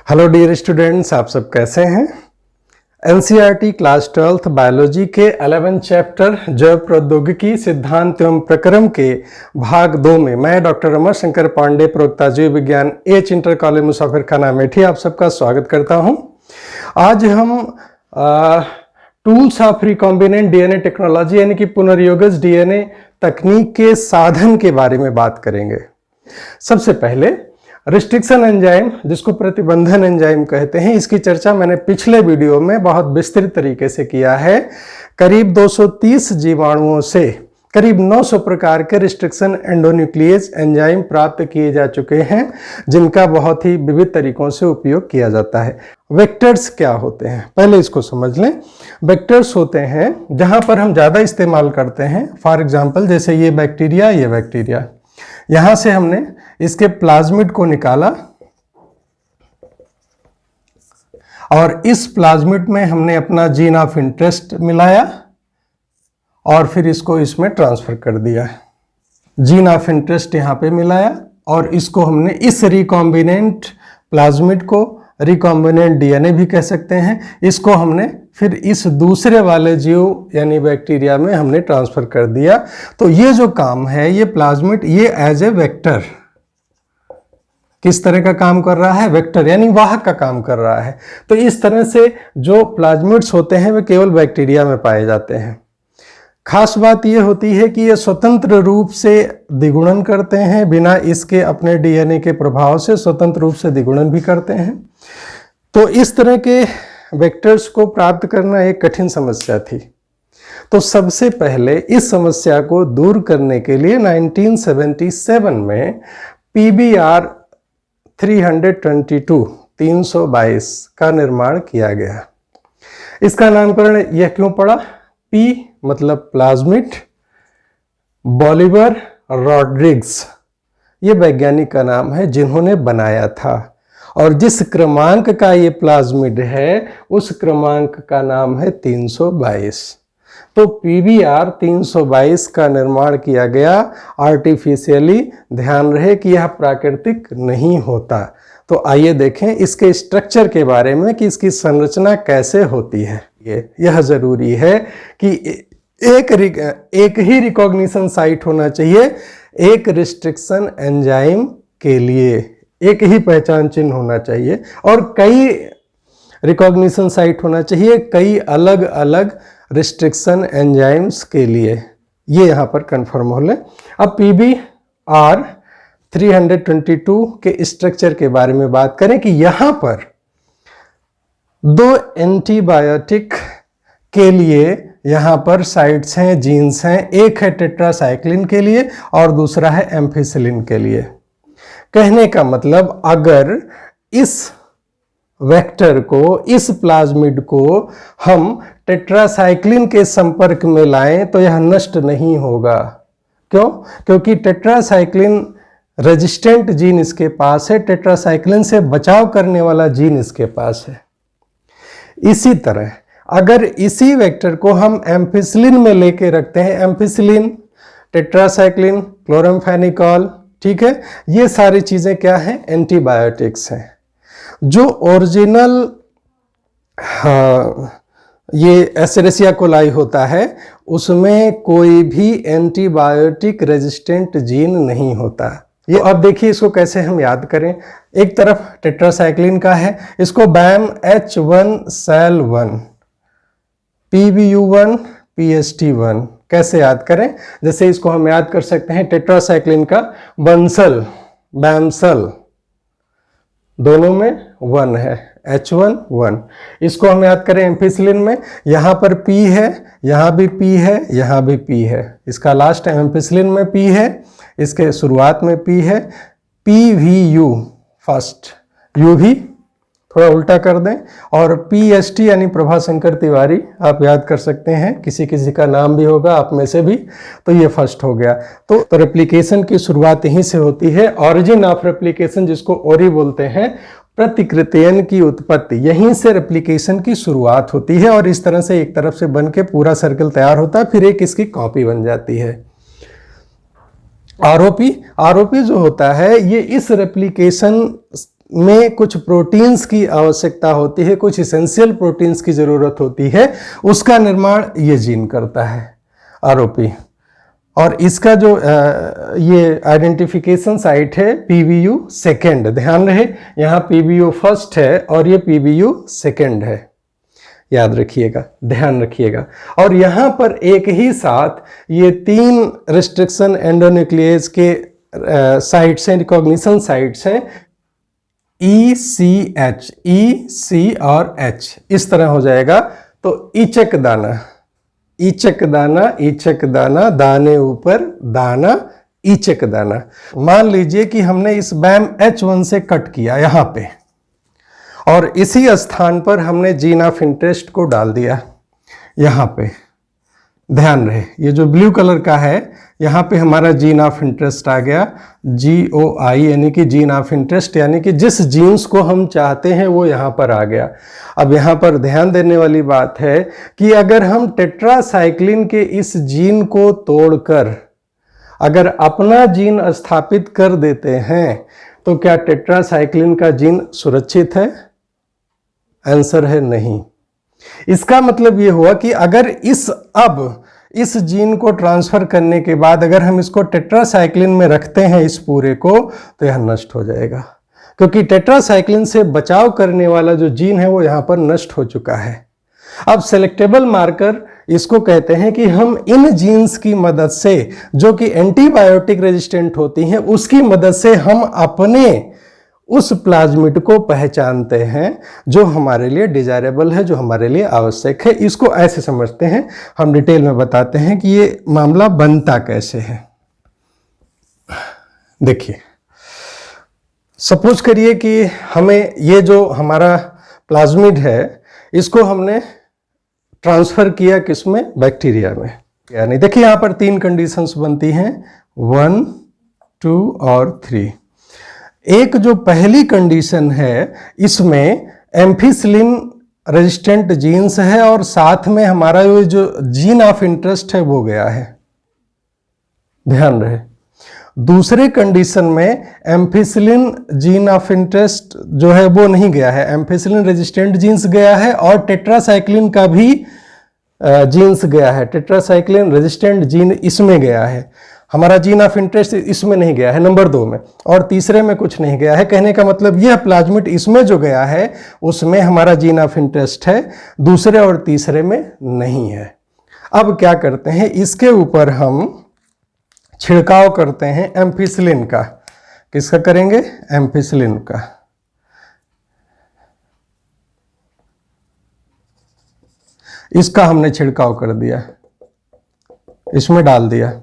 Hello dear students, आप सब कैसे हैं। एनसीईआरटी क्लास 12th बायोलॉजी के 11 चैप्टर जैव प्रौद्योगिकी सिद्धांत एवं प्रक्रम के भाग 2 में मैं डॉक्टर रमाशंकर पांडे, प्रवक्ता जीव विज्ञान, एच इंटर कॉलेज मुसाफिर खाना अमेठी, आप सबका स्वागत करता हूं। आज हम tools of recombinant DNA technology यानी कि पुनर्योगज डीएनए तकनीक के साधन के बारे में बात करेंगे। सबसे पहले रिस्ट्रिक्शन एंजाइम, जिसको प्रतिबंधन एंजाइम कहते हैं, इसकी चर्चा मैंने पिछले वीडियो में बहुत विस्तृत तरीके से किया है। करीब 230 जीवाणुओं से करीब 900 प्रकार के रिस्ट्रिक्शन एंडोन्यूक्लिएज एंजाइम प्राप्त किए जा चुके हैं, जिनका बहुत ही विविध तरीकों से उपयोग किया जाता है। वेक्टर्स क्या होते हैं, पहले इसको समझ लें। वेक्टर्स होते हैं जहां पर हम ज़्यादा इस्तेमाल करते हैं। फॉर एग्जाम्पल, जैसे ये बैक्टीरिया, यहां से हमने इसके प्लाज्मिड को निकाला और इस प्लाज्मिड में हमने अपना जीन ऑफ इंटरेस्ट मिलाया और फिर इसको इसमें ट्रांसफर कर दिया। जीन ऑफ इंटरेस्ट यहां पे मिलाया और इसको हमने इस रिकॉम्बिनेंट प्लाज्मिड को रिकॉम्बिनेंट डीएनए भी कह सकते हैं, इसको हमने फिर इस दूसरे वाले जीव यानी बैक्टीरिया में हमने ट्रांसफर कर दिया। तो ये जो काम है, ये प्लाज्मिड ये एज ए वेक्टर किस तरह का काम कर रहा है, वेक्टर यानी वाहक का काम कर रहा है। तो इस तरह से जो प्लाज्मिड्स होते हैं वे केवल बैक्टीरिया में पाए जाते हैं। खास बात यह होती है कि ये स्वतंत्र रूप से द्विगुणन करते हैं, बिना इसके अपने डीएनए के प्रभाव से स्वतंत्र रूप से द्विगुणन भी करते हैं। तो इस तरह के वेक्टर्स को प्राप्त करना एक कठिन समस्या थी। तो सबसे पहले इस समस्या को दूर करने के लिए 1977 में PBR 322 का निर्माण किया गया। इसका नामकरण यह क्यों पड़ा? P मतलब प्लाज्मिड, बॉलिवर रॉड्रिग्स ये वैज्ञानिक का नाम है जिन्होंने बनाया था, और जिस क्रमांक का ये प्लाज्मिड है उस क्रमांक का नाम है 322। तो PBR 322 का निर्माण किया गया आर्टिफिशियली। ध्यान रहे कि यह प्राकृतिक नहीं होता। तो आइए देखें इसके स्ट्रक्चर के बारे में कि इसकी संरचना कैसे होती है। यह जरूरी है कि एक ही रिकॉग्निशन साइट होना चाहिए, एक रिस्ट्रिक्शन एंजाइम के लिए एक ही पहचान चिन्ह होना चाहिए, और कई रिकॉग्निशन साइट होना चाहिए कई अलग अलग रिस्ट्रिक्शन एंजाइम्स के लिए। ये यहाँ पर कंफर्म हो ले। अब PBR 322 के स्ट्रक्चर के बारे में बात करें कि यहाँ पर 2 एंटीबायोटिक के लिए यहाँ पर साइट्स हैं, जीन्स हैं। एक है टेट्रासाइक्लिन के लिए और दूसरा है एम्फिसिलिन के लिए। कहने का मतलब, अगर इस वेक्टर को, इस प्लाज्मिड को हम टेट्रासाइक्लिन के संपर्क में लाएं तो यह नष्ट नहीं होगा। क्यों? क्योंकि टेट्रासाइक्लिन रेजिस्टेंट जीन इसके पास है, टेट्रासाइक्लिन से बचाव करने वाला जीन इसके पास है। इसी तरह अगर इसी वेक्टर को हम एम्फिसिलिन में लेके रखते हैं, एम्फिसिलिन, टेट्रासाइक्लिन, क्लोराम्फेनिकॉल, ठीक है, ये सारी चीजें क्या हैं? एंटीबायोटिक्स हैं। जो ओरिजिनल ये एस्चेरिचिया कोलाई होता है उसमें कोई भी एंटीबायोटिक रेजिस्टेंट जीन नहीं होता। ये अब देखिए इसको कैसे हम याद करें। एक तरफ टेट्रासाइक्लिन का है, इसको BAM H1-Cell1 PBU1 PST1 कैसे याद करें? जैसे इसको हम याद कर सकते हैं टेट्रासाइक्लिन का बंसल, बैमसल, दोनों में 1 है, H1-1। इसको हम याद करें एम्फिसिलिन में, यहाँ पर P है, यहाँ भी P है, यहाँ भी P है। इसका लास्ट एम्फिसिलिन में P है, इसके शुरुआत में P है। PVU फर्स्ट, U भी थोड़ा उल्टा कर दें, और PST यानी प्रभाशंकर तिवारी आप याद कर सकते हैं, किसी किसी का नाम भी होगा आप में से भी, तो ये फर्स्ट हो गया। तो रेप्लिकेशन की शुरुआत यहीं से होती है। ऑरिजिन ऑफ रेप्लिकेशन, जिसको ओरी बोलते हैं, प्रतिकृतियन की उत्पत्ति, यहीं से रेप्लिकेशन की शुरुआत होती है और इस तरह से एक तरफ से बन के पूरा सर्कल तैयार होता है, फिर एक इसकी कॉपी बन जाती है। आरओपी जो होता है ये इस रेप्लिकेशन में कुछ प्रोटीन्स की आवश्यकता होती है, कुछ इसेंशियल प्रोटीन्स की ज़रूरत होती है, उसका निर्माण ये जीन करता है, आरओपी। और इसका जो ये आइडेंटिफिकेशन साइट है PBU सेकेंड, ध्यान रहे यहाँ PBU फर्स्ट है और ये PBU सेकेंड है, याद रखिएगा, ध्यान रखिएगा। और यहाँ पर एक ही साथ ये 3 रिस्ट्रिक्शन एंडोन्यूक्लियस के साइट्स हैं, रिकॉग्निशन साइट्स हैं, ECH, EC और H, इस तरह हो जाएगा। तो ईचक दाना, ईचक दाना, ईचक दाना, दाने ऊपर दाना, ईचक दाना। मान लीजिए कि हमने इस बैम H1 से कट किया यहाँ पे, और इसी स्थान पर हमने जीन ऑफ इंटरेस्ट को डाल दिया यहाँ पे। ध्यान रहे ये जो ब्लू कलर का है यहाँ पे हमारा जीन ऑफ इंटरेस्ट आ गया, GOI, यानी कि जीन ऑफ इंटरेस्ट, यानी कि जिस जीन्स को हम चाहते हैं वो यहाँ पर आ गया। अब यहाँ पर ध्यान देने वाली बात है कि अगर हम टेट्रासाइक्लिन के इस जीन को तोड़कर अगर अपना जीन स्थापित कर देते हैं तो क्या टेट्रासाइक्लिन का जीन सुरक्षित है? आंसर है नहीं। इसका मतलब ये हुआ कि अगर इस जीन को ट्रांसफर करने के बाद अगर हम इसको टेट्रासाइक्लिन में रखते हैं इस पूरे को, तो यह नष्ट हो जाएगा, क्योंकि टेट्रासाइक्लिन से बचाव करने वाला जो जीन है वो यहाँ पर नष्ट हो चुका है। अब सेलेक्टेबल मार्कर इसको कहते हैं कि हम इन जीन्स की मदद से, जो कि एंटीबायोटिक रेजिस्टेंट होती हैं, उसकी मदद से हम अपने उस प्लाज्मिड को पहचानते हैं जो हमारे लिए डिजायरेबल है, जो हमारे लिए आवश्यक है। इसको ऐसे समझते हैं, हम डिटेल में बताते हैं कि ये मामला बनता कैसे है। देखिए, सपोज करिए कि हमें ये जो हमारा प्लाज्मिड है इसको हमने ट्रांसफर किया किसमें? बैक्टीरिया में। यानी देखिए यहाँ पर 3 कंडीशंस बनती हैं, 1, 2 और 3। एक जो पहली कंडीशन है इसमें एम्फिसिलिन रेजिस्टेंट जीन्स है और साथ में हमारा ये जो जीन ऑफ इंटरेस्ट है वो गया है, ध्यान रहे। दूसरे कंडीशन में एम्फिसिलिन जीन ऑफ इंटरेस्ट जो है वो नहीं गया है, एम्फिसिलिन रेजिस्टेंट जीन्स गया है और टेट्रासाइक्लिन का भी जीन्स गया है, टेट्रासाइक्लिन रेजिस्टेंट जीन इसमें गया है। हमारा जीन ऑफ इंटरेस्ट इसमें नहीं गया है, नंबर 2 में, और तीसरे में कुछ नहीं गया है। कहने का मतलब यह प्लाज्मिड इसमें जो गया है उसमें हमारा जीन ऑफ इंटरेस्ट है, दूसरे और तीसरे में नहीं है। अब क्या करते हैं, इसके ऊपर हम छिड़काव करते हैं एम्फिसिलिन का। किसका करेंगे? एम्फिसिलिन का। इसका हमने छिड़काव कर दिया, इसमें डाल दिया,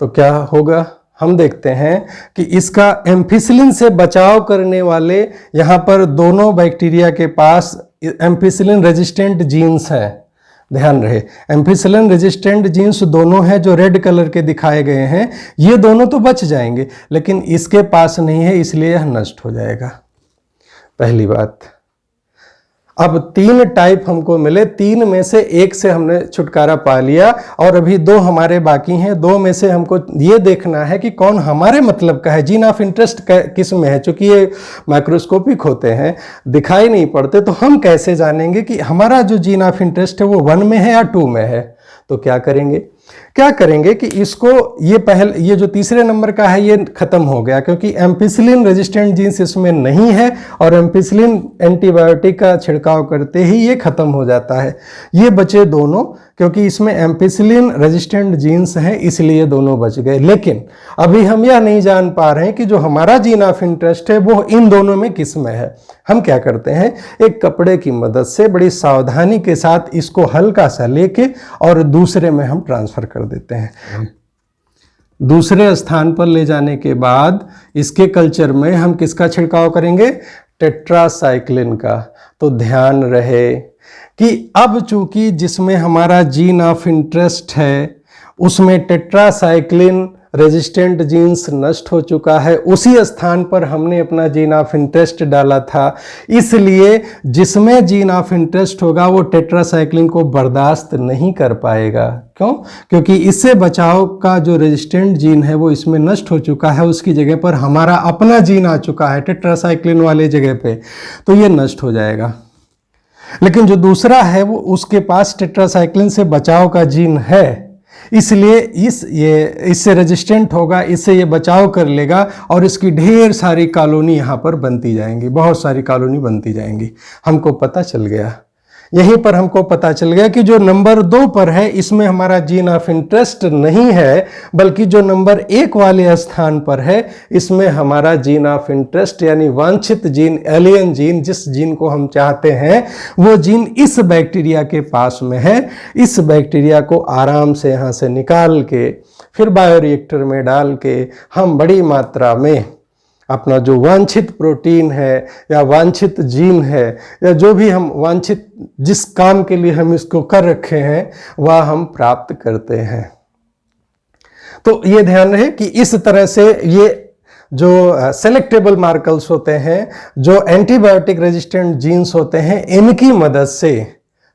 तो क्या होगा? हम देखते हैं कि इसका एम्फिसिलिन से बचाव करने वाले यहाँ पर दोनों बैक्टीरिया के पास एम्फिसिलिन रेजिस्टेंट जीन्स हैं। ध्यान रहे, एम्फिसिलिन रेजिस्टेंट जीन्स दोनों हैं जो रेड कलर के दिखाए गए हैं, ये दोनों तो बच जाएंगे, लेकिन इसके पास नहीं है, इसलिए यह नष्ट हो जाएगा। पहली बात। अब 3 टाइप हमको मिले, 3 में से 1 से हमने छुटकारा पा लिया और अभी 2 हमारे बाकी हैं। 2 में से हमको ये देखना है कि कौन हमारे मतलब का है, जीन ऑफ इंटरेस्ट किस में है। चूंकि ये माइक्रोस्कोपिक होते हैं, दिखाई नहीं पड़ते, तो हम कैसे जानेंगे कि हमारा जो जीन ऑफ इंटरेस्ट है वो 1 में है या 2 में है? तो क्या करेंगे कि इसको ये जो तीसरे नंबर का है ये खत्म हो गया, क्योंकि एम्फिसिलिन रेजिस्टेंट जीन्स इसमें नहीं है और एम्फिसिलिन एंटीबायोटिक का छिड़काव करते ही ये खत्म हो जाता है। ये बचे दोनों, क्योंकि इसमें एम्फिसिलिन रेजिस्टेंट जीन्स हैं, इसलिए दोनों बच गए। लेकिन अभी हम यह नहीं जान पा रहे हैं कि जो हमारा जीन ऑफ इंटरेस्ट है वो इन दोनों में किस में है। हम क्या करते हैं, एक कपड़े की मदद से बड़ी सावधानी के साथ इसको हल्का सा लेके और दूसरे में हम ट्रांसफर कर देते हैं। दूसरे स्थान पर ले जाने के बाद इसके कल्चर में हम किसका छिड़काव करेंगे? टेट्रासाइक्लिन का। तो ध्यान रहे कि अब चूंकि जिसमें हमारा जीन ऑफ इंटरेस्ट है उसमें टेट्रासाइक्लिन रेजिस्टेंट जीन्स नष्ट हो चुका है, उसी स्थान पर हमने अपना जीन ऑफ इंटरेस्ट डाला था, इसलिए जिसमें जीन ऑफ इंटरेस्ट होगा वो टेट्रासाइक्लिन को बर्दाश्त नहीं कर पाएगा। क्यों? क्योंकि इससे बचाव का जो रेजिस्टेंट जीन है वो इसमें नष्ट हो चुका है, उसकी जगह पर हमारा अपना जीन आ चुका है टेट्रासाइक्लिन वाले जगह पे, तो ये नष्ट हो जाएगा। लेकिन जो दूसरा है वो उसके पास टेट्रासाइक्लिन से बचाव का जीन है, इसलिए इससे रेजिस्टेंट होगा, इससे ये बचाव कर लेगा और इसकी ढेर सारी कॉलोनी यहाँ पर बनती जाएंगी, बहुत सारी कॉलोनी बनती जाएंगी। हमको पता चल गया, यहीं पर हमको पता चल गया कि जो नंबर 2 पर है इसमें हमारा जीन ऑफ इंटरेस्ट नहीं है, बल्कि जो नंबर 1 वाले स्थान पर है इसमें हमारा जीन ऑफ इंटरेस्ट यानी वांछित जीन, एलियन जीन, जिस जीन को हम चाहते हैं वो जीन इस बैक्टीरिया के पास में है। इस बैक्टीरिया को आराम से यहाँ से निकाल के फिर बायोरिएक्टर में डाल के हम बड़ी मात्रा में अपना जो वांछित प्रोटीन है या वांछित जीन है या जो भी हम वांछित जिस काम के लिए हम इसको कर रखे हैं वह हम प्राप्त करते हैं। तो ये ध्यान रहे कि इस तरह से ये जो सेलेक्टेबल मार्कर्स होते हैं, जो एंटीबायोटिक रेजिस्टेंट जीन्स होते हैं, इनकी मदद से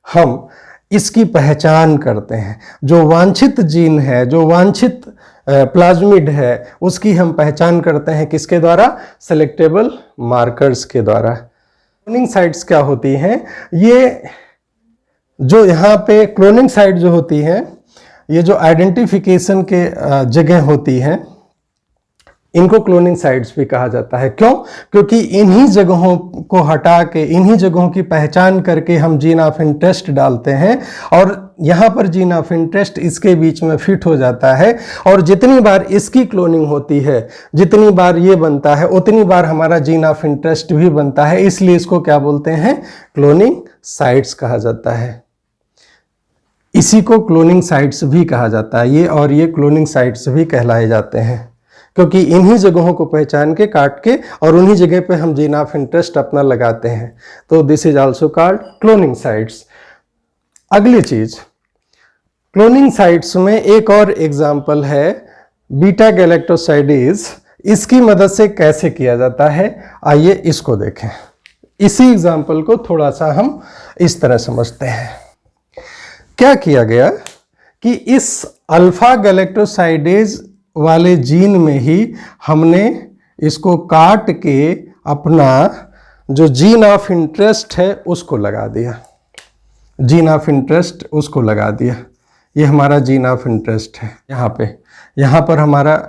हम इसकी पहचान करते हैं। जो वांछित जीन है, जो वांछित प्लाज्मिड है, उसकी हम पहचान करते हैं किसके द्वारा? सेलेक्टेबल मार्कर्स के द्वारा। क्लोनिंग साइट्स क्या होती हैं? ये जो यहाँ पे क्लोनिंग साइट जो होती हैं, ये जो आइडेंटिफिकेशन के जगह होती हैं, इनको क्लोनिंग साइट्स भी कहा जाता है। क्यों? क्योंकि इन्हीं जगहों को हटा के, इन्हीं जगहों की पहचान करके हम जीन ऑफ इंटरेस्ट डालते हैं और यहाँ पर जीन ऑफ इंटरेस्ट इसके बीच में फिट हो जाता है और जितनी बार इसकी क्लोनिंग होती है, जितनी बार ये बनता है, उतनी बार हमारा जीन ऑफ इंटरेस्ट भी बनता है। इसलिए इसको क्या बोलते हैं? क्लोनिंग साइट्स कहा जाता है। इसी को क्लोनिंग साइट्स भी कहा जाता है। ये क्लोनिंग साइट्स भी कहलाए जाते हैं, क्योंकि इन्हीं जगहों को पहचान के, काट के और उन्हीं जगह पे हम जीन ऑफ इंटरेस्ट अपना लगाते हैं। तो this is also called cloning sites. अगली चीज, क्लोनिंग साइट्स में एक और एग्जाम्पल है बीटा गैलेक्टोसाइडेज। इसकी मदद से कैसे किया जाता है, आइए इसको देखें। इसी एग्जाम्पल को थोड़ा सा हम इस तरह समझते हैं। क्या किया गया कि इस अल्फा गैलेक्टोसाइडेज वाले जीन में ही हमने इसको काट के अपना जो जीन ऑफ इंटरेस्ट है उसको लगा दिया। जीन ऑफ इंटरेस्ट उसको लगा दिया। ये हमारा जीन ऑफ इंटरेस्ट है। यहाँ पर हमारा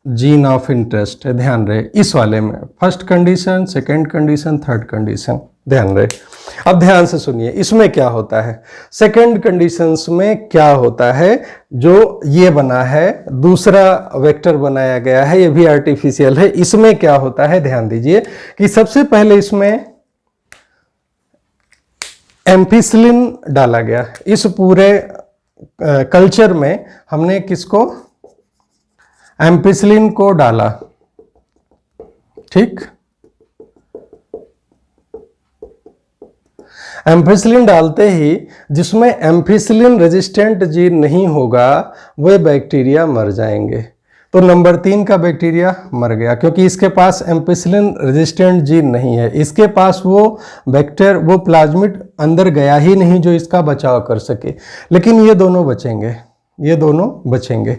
जीन ऑफ इंटरेस्ट है। ध्यान रहे इस वाले में first condition, second condition, third condition, ध्यान रहे। अब ध्यान से सुनिए इसमें क्या होता है। सेकंड कंडीशंस में क्या होता है, जो ये बना है, दूसरा वेक्टर बनाया गया है, ये भी आर्टिफिशियल है। इसमें क्या होता है, ध्यान दीजिए कि सबसे पहले इसमें एम्पिसिलिन डाला गया। इस पूरे कल्चर में हमने किसको, एम्पिसिलिन को डाला, ठीक। एम्पिसिलिन डालते ही जिसमें एम्पिसिलिन रेजिस्टेंट जीन नहीं होगा वह बैक्टीरिया मर जाएंगे। तो नंबर 3 का बैक्टीरिया मर गया क्योंकि इसके पास एम्पिसिलिन रेजिस्टेंट जीन नहीं है। इसके पास वो वेक्टर, वो प्लाज्मिड अंदर गया ही नहीं जो इसका बचाव कर सके। लेकिन ये दोनों बचेंगे, ये दोनों बचेंगे।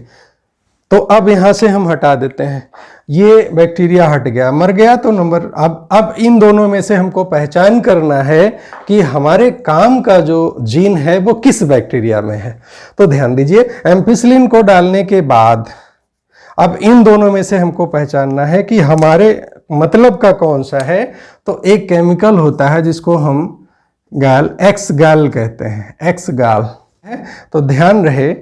तो अब यहां से हम हटा देते हैं, ये बैक्टीरिया हट गया, मर गया। तो नंबर अब इन दोनों में से हमको पहचान करना है कि हमारे काम का जो जीन है वो किस बैक्टीरिया में है। तो ध्यान दीजिए एम्पिसिलिन को डालने के बाद अब इन दोनों में से हमको पहचानना है कि हमारे मतलब का कौन सा है। तो एक केमिकल होता है जिसको हम एक्स गाल कहते हैं, एक्स गाल है। तो ध्यान रहे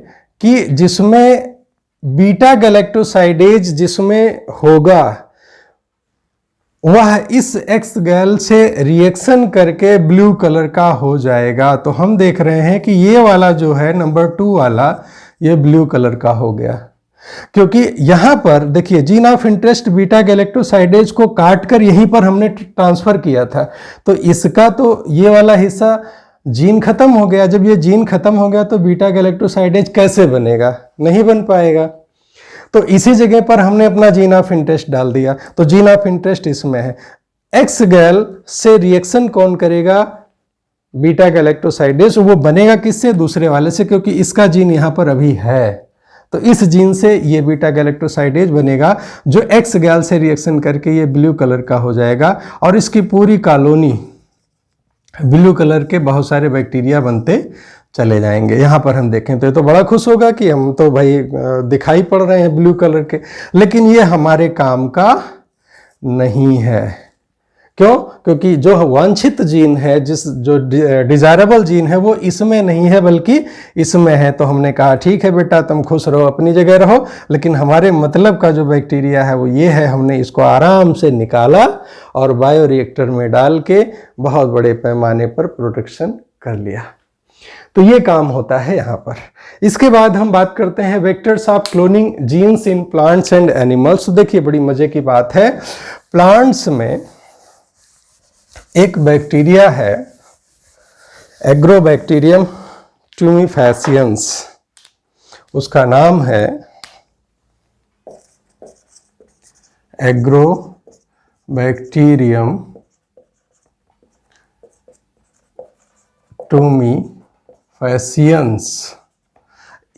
कि जिसमें बीटा गैलेक्टोसाइडेज जिसमें होगा वह इस एक्स गैल से रिएक्शन करके ब्लू कलर का हो जाएगा। तो हम देख रहे हैं कि ये वाला जो है नंबर 2 वाला, ये ब्लू कलर का हो गया। क्योंकि यहां पर देखिए gene of interest beta galactosidase को काटकर यहीं पर हमने ट्रांसफर किया था। तो इसका तो ये वाला हिस्सा जीन खत्म हो गया। जब ये जीन खत्म हो गया तो बीटा गैलेक्टोसाइडेज कैसे बनेगा, नहीं बन पाएगा। तो इसी जगह पर हमने अपना जीन ऑफ इंटरेस्ट डाल दिया, तो जीन ऑफ इंटरेस्ट इसमें है। एक्स गैल से रिएक्शन कौन करेगा? Beta galactosidase. वो बनेगा किससे? दूसरे वाले से, क्योंकि इसका जीन यहां पर अभी है, तो इस जीन से ये बीटा गैलेक्टोसाइडेज बनेगा, जो एक्स गैल से रिएक्शन करके ये ब्लू कलर का हो जाएगा, और इसकी पूरी कॉलोनी ब्लू कलर के बहुत सारे बैक्टीरिया बनते चले जाएंगे। यहाँ पर हम देखें तो बड़ा खुश होगा कि हम तो भाई दिखाई पड़ रहे हैं ब्लू कलर के, लेकिन ये हमारे काम का नहीं है। क्यों? क्योंकि जो वांछित जीन है, जो डिजायरेबल जीन है, वो इसमें नहीं है बल्कि इसमें है। तो हमने कहा ठीक है बेटा, तुम खुश रहो, अपनी जगह रहो, लेकिन हमारे मतलब का जो बैक्टीरिया है वो ये है। हमने इसको आराम से निकाला और बायोरिएक्टर में डाल के बहुत बड़े पैमाने पर प्रोटेक्शन कर लिया। तो ये काम होता है यहाँ पर। इसके बाद हम बात करते हैं vectors of cloning genes in plants and animals. तो देखिए बड़ी मजे की बात है, प्लांट्स में एक बैक्टीरिया है एग्रोबैक्टीरियम ट्यूमिफेसियंस, उसका नाम है एग्रोबैक्टीरियम ट्यूमिफेसियंस।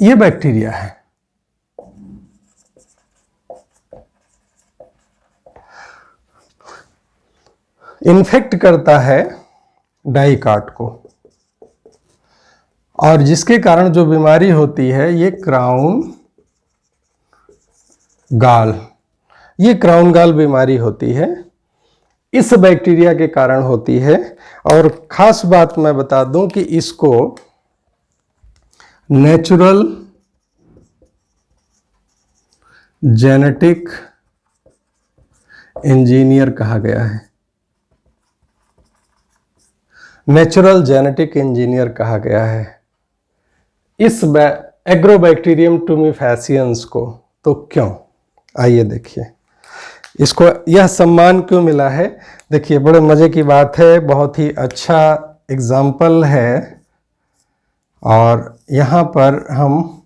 ये बैक्टीरिया है। इन्फेक्ट करता है डाइकाट को, और जिसके कारण जो बीमारी होती है ये क्राउन गाल, ये क्राउन गाल बीमारी होती है, इस बैक्टीरिया के कारण होती है। और खास बात मैं बता दूं कि इसको नेचुरल जेनेटिक इंजीनियर कहा गया है। नेचुरल जेनेटिक इंजीनियर कहा गया है इस एग्रोबैक्टीरियम ट्यूमिफेसियंस को। तो क्यों? आइए देखिए, इसको यह सम्मान क्यों मिला है। देखिए बड़े मजे की बात है, बहुत ही अच्छा एग्जाम्पल है। और यहाँ पर हम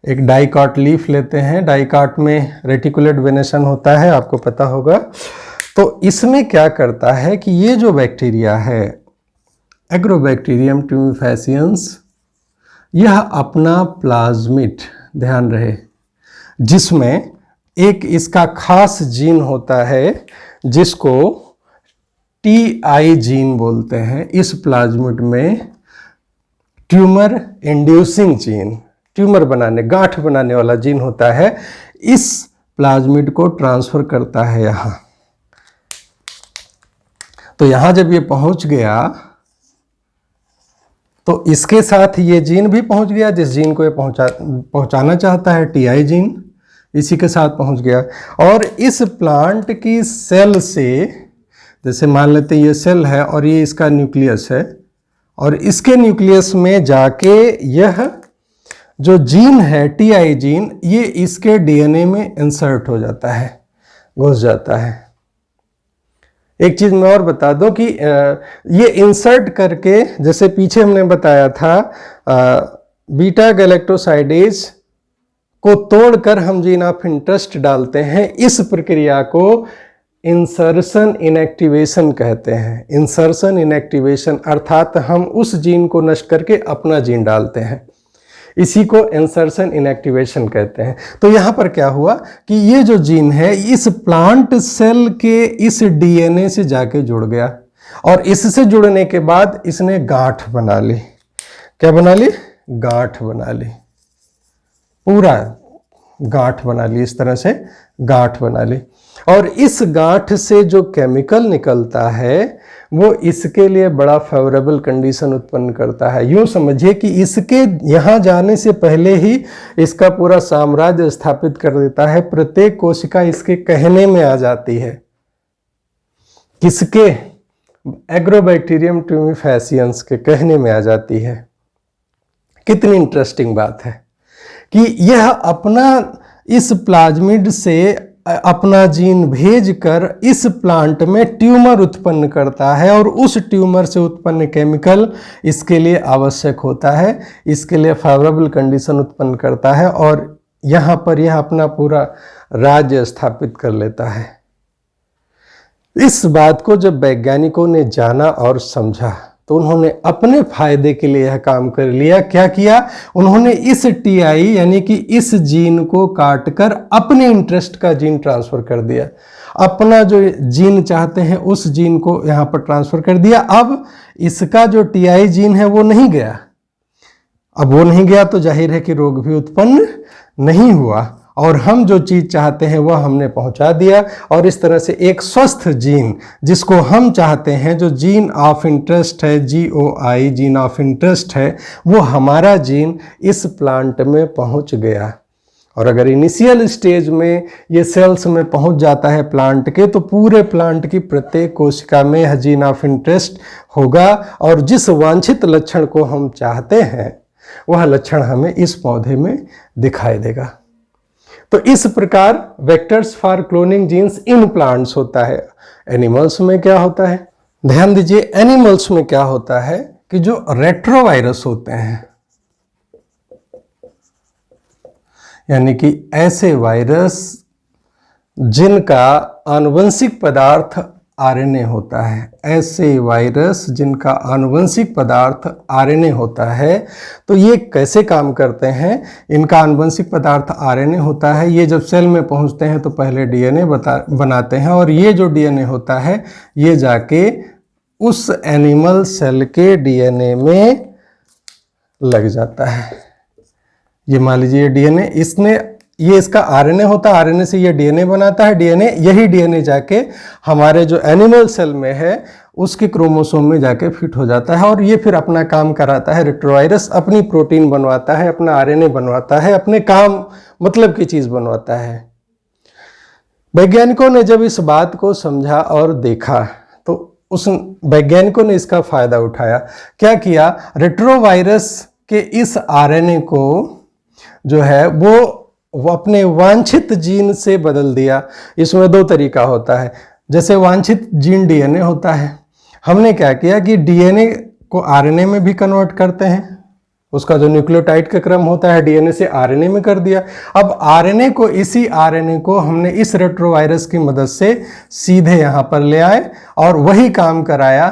एक डाइकाट लीफ लेते हैं। डाइकाट में रेटिकुलेट वेनेशन होता है, आपको पता होगा। तो इसमें क्या करता है कि ये जो बैक्टीरिया है एग्रोबैक्टीरियम ट्यूमिफेसियंस, यह अपना प्लाज्मिड, ध्यान रहे, जिसमें एक इसका खास जीन होता है जिसको TI जीन बोलते हैं। इस प्लाज्मिड में ट्यूमर इंड्यूसिंग जीन, ट्यूमर बनाने, गांठ बनाने वाला जीन होता है, इस प्लाज्मिड को ट्रांसफर करता है यहाँ। तो यहाँ जब ये पहुंच गया तो इसके साथ ये जीन भी पहुंच गया, जिस जीन को ये पहुंचाना चाहता है, TI जीन, इसी के साथ पहुंच गया। और इस प्लांट की सेल से, जैसे मान लेते हैं ये सेल है और ये इसका न्यूक्लियस है, और इसके न्यूक्लियस में जाके यह जो जीन है TI जीन, ये इसके DNA में इंसर्ट हो जाता है, घुस जाता है। एक चीज मैं और बता दूं कि ये इंसर्ट करके, जैसे पीछे हमने बताया था, बीटा गैलेक्टोसाइडेज को तोड़कर हम जीन ऑफ इंटरेस्ट डालते हैं। इस प्रक्रिया को इंसर्शन इनएक्टिवेशन कहते हैं। इंसर्शन इनएक्टिवेशन अर्थात हम उस जीन को नष्ट करके अपना जीन डालते हैं, इसी को इंसर्शन इनएक्टिवेशन कहते हैं। तो यहाँ पर क्या हुआ कि ये जो जीन है इस प्लांट सेल के इस DNA से जाके जुड़ गया, और इससे जुड़ने के बाद इसने गांठ बना ली। क्या बना ली? गांठ बना ली, पूरा गांठ बना ली, इस तरह से गांठ बना ली। और इस गांठ से जो केमिकल निकलता है वो इसके लिए बड़ा फेवरेबल कंडीशन उत्पन्न करता है। यूं समझिए कि इसके यहाँ जाने से पहले ही इसका पूरा साम्राज्य स्थापित कर देता है। प्रत्येक कोशिका इसके कहने में आ जाती है। किसके? एग्रोबैक्टीरियम ट्यूमिफेसियंस के कहने में आ जाती है। कितनी इंटरेस्टिंग बात है कि यह अपना इस प्लाज्मिड से अपना जीन भेजकर इस प्लांट में ट्यूमर उत्पन्न करता है, और उस ट्यूमर से उत्पन्न केमिकल इसके लिए आवश्यक होता है, इसके लिए फेवरेबल कंडीशन उत्पन्न करता है, और यहाँ पर यह अपना पूरा राज्य स्थापित कर लेता है। इस बात को जब वैज्ञानिकों ने जाना और समझा तो उन्होंने अपने फायदे के लिए यह काम कर लिया। क्या किया? उन्होंने इस टीआई यानी कि इस जीन को काटकर अपने इंटरेस्ट का जीन ट्रांसफर कर दिया। अपना जो जीन चाहते हैं उस जीन को यहाँ पर ट्रांसफर कर दिया। अब इसका जो टीआई जीन है वो नहीं गया। अब वो नहीं गया तो जाहिर है कि रोग भी उत्पन्न नहीं हुआ, और हम जो चीज चाहते हैं वह हमने पहुंचा दिया। और इस तरह से एक स्वस्थ जीन जिसको हम चाहते हैं, जो जीन ऑफ इंटरेस्ट है, GOI जीन ऑफ इंटरेस्ट है, वो हमारा जीन इस प्लांट में पहुंच गया। और अगर इनिशियल स्टेज में ये सेल्स में पहुंच जाता है प्लांट के, तो पूरे प्लांट की प्रत्येक कोशिका में यह जीन ऑफ इंटरेस्ट होगा, और जिस वांछित लक्षण को हम चाहते हैं वह लक्षण हमें इस पौधे में दिखाई देगा। तो इस प्रकार vectors for cloning genes in plants होता है। एनिमल्स में क्या होता है? ध्यान दीजिए, एनिमल्स में क्या होता है कि जो रेट्रोवायरस होते हैं, यानी कि ऐसे वायरस जिनका आनुवंशिक पदार्थ आरएनए होता है, ऐसे वायरस जिनका आनुवंशिक पदार्थ आरएनए होता है, तो ये कैसे काम करते हैं? इनका आनुवंशिक पदार्थ आरएनए होता है। ये जब सेल में पहुंचते हैं तो पहले डीएनए बनाते हैं, और ये जो डीएनए होता है ये जाके उस एनिमल सेल के डीएनए में लग जाता है। ये मान लीजिए डीएनए, ये इसका आरएनए होता है, आरएनए से ये डीएनए बनाता है, यही डीएनए जाके हमारे जो एनिमल सेल में है उसके क्रोमोसोम में जाके फिट हो जाता है, और ये फिर अपना काम कराता है। रेट्रोवायरस अपनी प्रोटीन बनवाता है, अपना आरएनए बनवाता है, अपने काम मतलब की चीज बनवाता है। वैज्ञानिकों ने जब इस बात को समझा और देखा तो उस वैज्ञानिकों ने इसका फायदा उठाया। क्या किया? रेट्रोवायरस के इस आरएनए को जो है वो अपने वांछित जीन से बदल दिया। इसमें दो तरीका होता है। जैसे वांछित जीन डीएनए होता है, हमने क्या किया कि डीएनए को आरएनए में भी कन्वर्ट करते हैं, उसका जो न्यूक्लियोटाइड का क्रम होता है डीएनए से आरएनए में कर दिया। अब इसी आरएनए को हमने इस रेट्रोवायरस की मदद से सीधे यहाँ पर ले आए और वही काम कराया,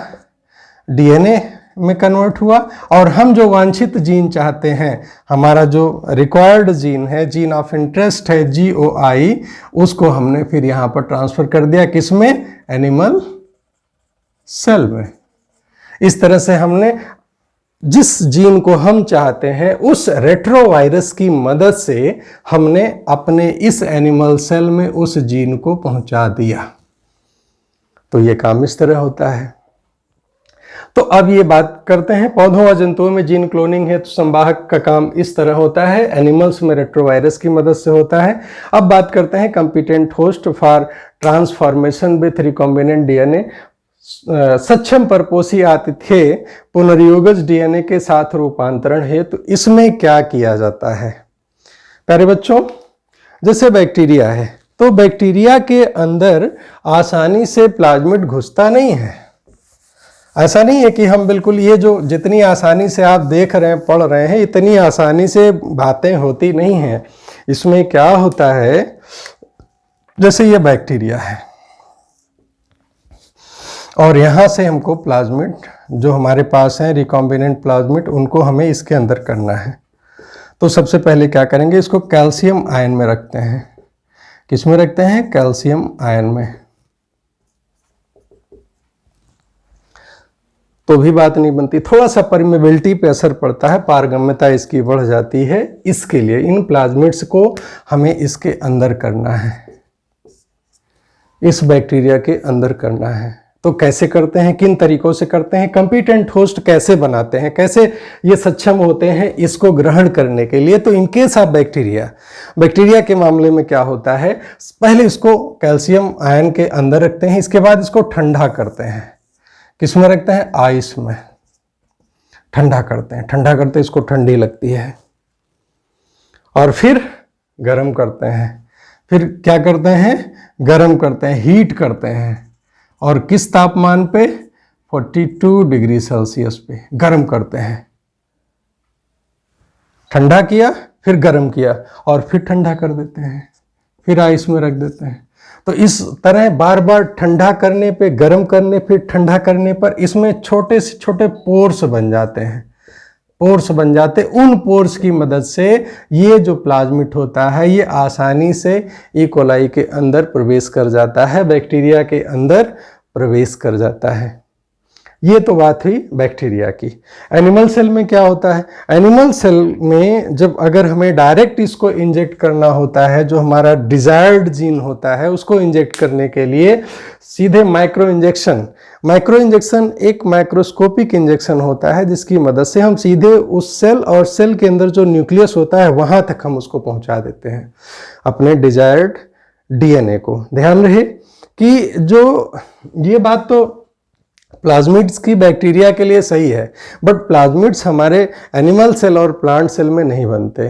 डीएनए में कन्वर्ट हुआ, और हम जो वांछित जीन चाहते हैं, हमारा जो रिक्वायर्ड जीन है, जीन ऑफ इंटरेस्ट है GOI, उसको हमने फिर यहाँ पर ट्रांसफर कर दिया। किसमें? एनिमल सेल में। इस तरह से हमने जिस जीन को हम चाहते हैं उस रेट्रोवायरस की मदद से हमने अपने इस एनिमल सेल में उस जीन को पहुंचा दिया। तो ये काम इस तरह होता है। तो अब ये बात करते हैं पौधों और जंतुओं में जीन क्लोनिंग है तो संवाहक का काम इस तरह होता है, एनिमल्स में रेट्रोवायरस की मदद से होता है। अब बात करते हैं competent host for transformation with recombinant DNA. सक्षम परपोषी आतिथ्य पुनर्योगज डीएनए के साथ रूपांतरण है। तो इसमें क्या किया जाता है? प्यारे बच्चों, जैसे बैक्टीरिया है तो बैक्टीरिया के अंदर आसानी से प्लाज्मिड घुसता नहीं है। ऐसा नहीं है कि हम बिल्कुल ये जो जितनी आसानी से आप देख रहे हैं, पढ़ रहे हैं, इतनी आसानी से बातें होती नहीं हैं। इसमें क्या होता है, जैसे ये बैक्टीरिया है और यहाँ से हमको प्लाज्मिड जो हमारे पास हैं रिकॉम्बिनेंट प्लाज्मिड, उनको हमें इसके अंदर करना है। तो सबसे पहले क्या करेंगे, इसको कैल्शियम आयन में रखते हैं। किस में रखते हैं? कैल्शियम आयन में। तो भी बात नहीं बनती, थोड़ा सा परमेबिलिटी पे असर पड़ता है, पारगम्यता इसकी बढ़ जाती है। इसके लिए इन प्लाज्मिड्स को हमें इसके अंदर करना है, इस बैक्टीरिया के अंदर करना है। तो कैसे करते हैं, किन तरीकों से करते हैं, कंपिटेंट होस्ट कैसे बनाते हैं, कैसे ये सक्षम होते हैं इसको ग्रहण करने के लिए? तो इनके साथ बैक्टीरिया के मामले में क्या होता है, पहले इसको कैल्शियम आयन के अंदर रखते हैं, इसके बाद इसको ठंडा करते हैं। किस में रखते हैं? आइस में ठंडा करते हैं। ठंडा करते इसको ठंडी लगती है और फिर गर्म करते हैं। फिर क्या करते हैं? गर्म करते हैं, हीट करते हैं। और किस तापमान पे? 42 डिग्री सेल्सियस पे गर्म करते हैं। ठंडा किया, फिर गर्म किया और फिर ठंडा कर देते हैं, फिर आइस में रख देते हैं। तो इस तरह बार बार ठंडा करने पे, गर्म करने, फिर ठंडा करने पर इसमें छोटे से छोटे पोर्स बन जाते हैं। पोर्स बन जाते, उन पोर्स की मदद से ये जो प्लाज्मिड होता है ये आसानी से ई कोलाई के अंदर प्रवेश कर जाता है, बैक्टीरिया के अंदर प्रवेश कर जाता है। ये तो बात हुई बैक्टीरिया की। एनिमल सेल में क्या होता है? एनिमल सेल में जब अगर हमें डायरेक्ट इसको इंजेक्ट करना होता है, जो हमारा डिजायर्ड जीन होता है उसको इंजेक्ट करने के लिए सीधे माइक्रो इंजेक्शन एक माइक्रोस्कोपिक इंजेक्शन होता है, जिसकी मदद से हम सीधे उस सेल और सेल के अंदर जो न्यूक्लियस होता है वहां तक हम उसको पहुंचा देते हैं, अपने डिजायर्ड डीएनए को। ध्यान रहे कि जो ये बात तो प्लाज्मिड्स की बैक्टीरिया के लिए सही है, बट प्लाज्मिड्स हमारे एनिमल सेल और प्लांट सेल में नहीं बनते,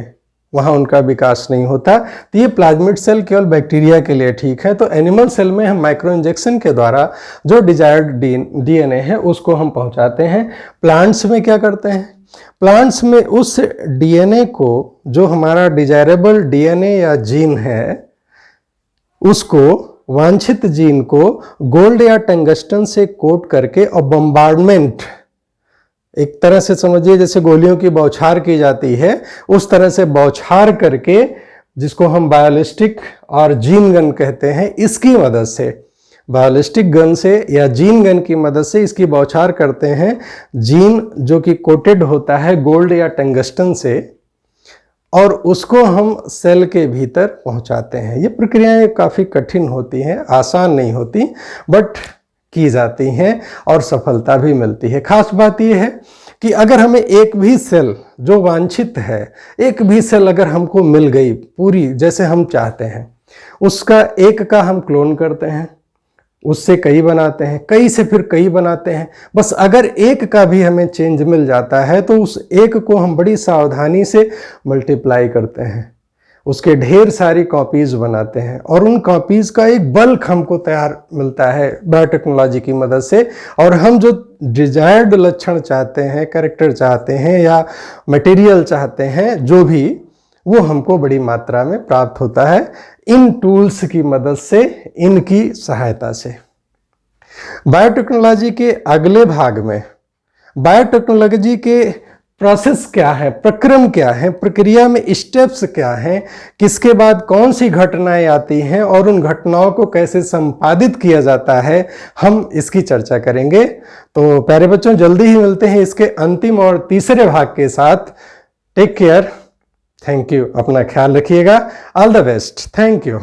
वहाँ उनका विकास नहीं होता। तो ये प्लाज्मिड सेल केवल बैक्टीरिया के लिए ठीक है। तो एनिमल सेल में हम माइक्रो इंजेक्शन के द्वारा जो डिजायर्ड डीएनए है उसको हम पहुँचाते हैं। प्लांट्स में क्या करते हैं? प्लांट्स में उस डीएनए को, जो हमारा डिजायरेबल डीएनए या जीन है, उसको, वांछित जीन को गोल्ड या टंगस्टन से कोट करके और बम्बार्डमेंट, एक तरह से समझिए जैसे गोलियों की बौछार की जाती है, उस तरह से बौछार करके, जिसको हम बायोलिस्टिक और जीन गन कहते हैं, इसकी मदद से, बायोलिस्टिक गन से या जीन गन की मदद से इसकी बौछार करते हैं। जीन जो कि कोटेड होता है गोल्ड या टंगस्टन से, और उसको हम सेल के भीतर पहुंचाते हैं। ये प्रक्रियाएं काफ़ी कठिन होती हैं, आसान नहीं होती, बट की जाती हैं और सफलता भी मिलती है। खास बात यह है कि अगर हमें एक भी सेल जो वांछित है, एक भी सेल अगर हमको मिल गई पूरी जैसे हम चाहते हैं, उसका एक का हम क्लोन करते हैं, उससे कई बनाते हैं, कई से फिर कई बनाते हैं। बस अगर एक का भी हमें चेंज मिल जाता है तो उस एक को हम बड़ी सावधानी से मल्टीप्लाई करते हैं, उसके ढेर सारी कॉपीज बनाते हैं, और उन कॉपीज का एक बल्क हमको तैयार मिलता है बायोटेक्नोलॉजी की मदद से। और हम जो डिजायर्ड लक्षण चाहते हैं, कैरेक्टर चाहते हैं या मटेरियल चाहते हैं, जो भी, वो हमको बड़ी मात्रा में प्राप्त होता है इन टूल्स की मदद से, इनकी सहायता से। बायोटेक्नोलॉजी के अगले भाग में बायोटेक्नोलॉजी के प्रोसेस क्या है, प्रक्रम क्या है, प्रक्रिया में स्टेप्स क्या हैं, किसके बाद कौन सी घटनाएं आती हैं और उन घटनाओं को कैसे संपादित किया जाता है, हम इसकी चर्चा करेंगे। तो प्यारे बच्चों, जल्दी ही मिलते हैं इसके अंतिम और तीसरे भाग के साथ। टेक केयर, थैंक यू, अपना ख्याल रखिएगा, all the best, thank you.